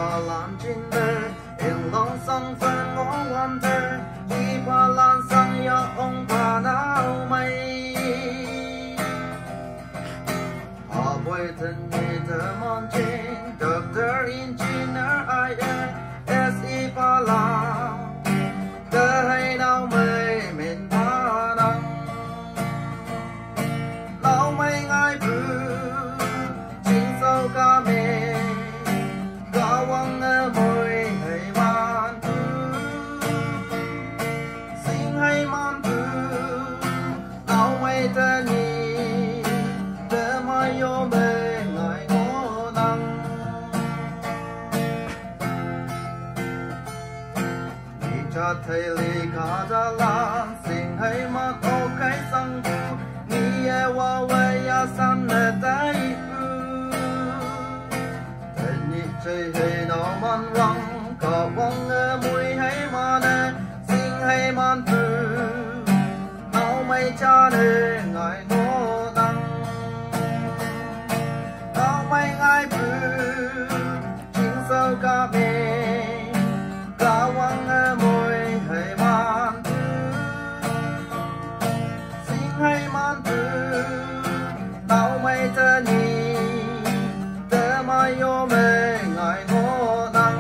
pa lan chin de in long sang phân ngõ quan thơ y pa lan sang ya ông pa nao mây a boy thân nhị thơ mon chin doctor engineer ai es y pa lan tơ hay nao mây mình pa nang nao mây ngai bư chính sâu ca mê ca wang môi hay man tu sinh hay man tu nao mây tơ ni tơ mai yo mê ngai ngô nang ni cha thầy li ca ra lan sinh hay man ô cái sang tu ni e wa we ya san ne dai chơi hay nó man răng cả vong mùi hay man sinh hay man từ nào mây cha nề ngài ngô đăng nào mây ngài bự chính sâu ca bê cả vong mùi hay man từ sinh hay man từ nào mây tơ ni tơ mai yo mê ngài ngô đăng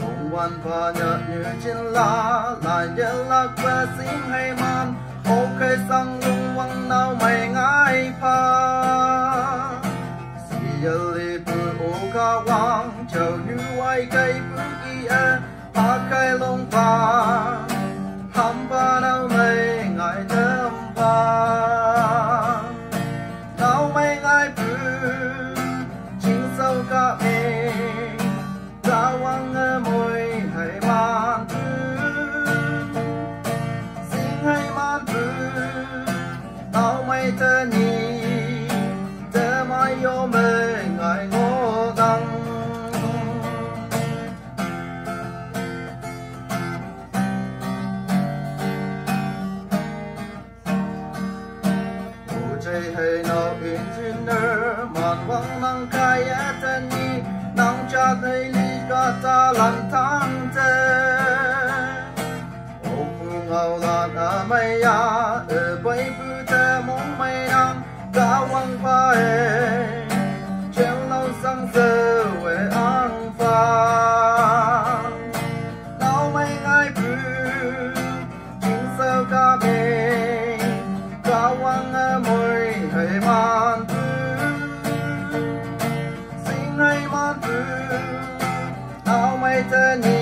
mong quan pha nhật như trên lá lại nhớ lạc về sim hay man ok sang lung quăng nào mày ngài pha si giờ li bự ô ca quang chờ như ai cây bự kia pa cây lông pha hầm pa nào mày ngài thơm pha nào mây ngai bự chính sâu ca mê ca wang môi hay man bự sinh hay man bự nào mây tơ ni tơ mai yo mê ngai ngô đăng chơi hay nào engineer man vang nang kaya thân ni nang cha thầy li ca ta lan thang te ô phu ngao lan a mây ya bay phu te mong mây nang ca wang pha treo lâu sang sơ về an pha nào mây ngai bự chính sơ ca bê ca wang môi hay man tu sinh hay man tu nào mây tơ ni